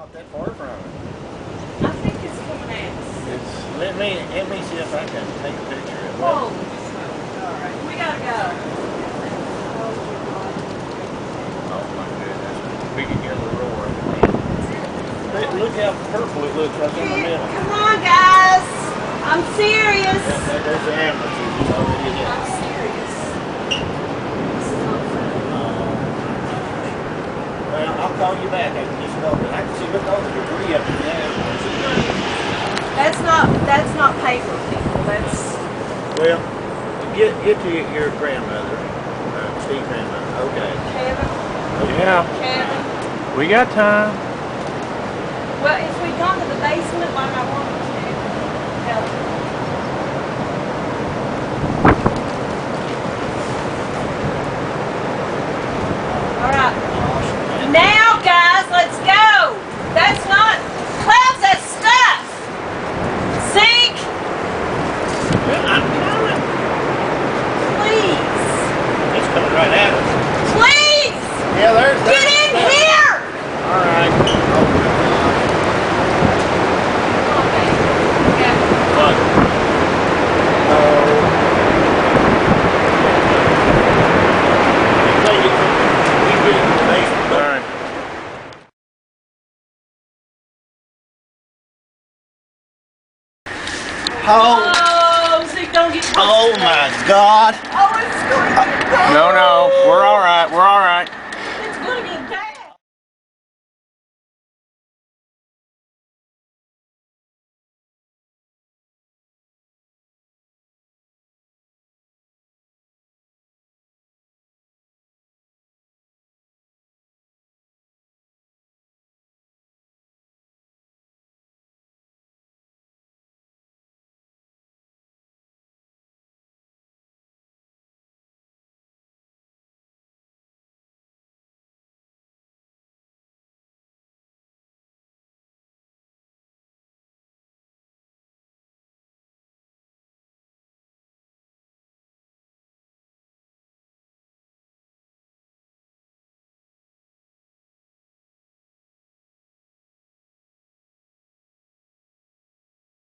Not that far from it. I think it's coming out. Let me see if I can take a picture of it. Whoa. Alright, we gotta go. Oh my goodness. Big yellow roar. Look how purple it looks right in the middle. Come on, guys. I'm serious. There's the amplitude. You know what it is. I'm serious. Well, I'll call you back. I can just go. I can see look all the debris up in the air. That's not paper, people. That's. Well, get to your grandmother. Steve's grandmother. Okay. Kevin. Yeah. Kevin. We got time. Well, if we'd gone to the basement like I wanted to, help. All right. Now, guys, let's go. That's not clouds. That's stuff. Sink. Well, I'm coming. Please. It's coming right at us. Please. Yeah, there's that. Get in here. All right. Oh. Oh, Zeke, don't get close. Oh my God! Oh, it's going to No, we're all right. We're all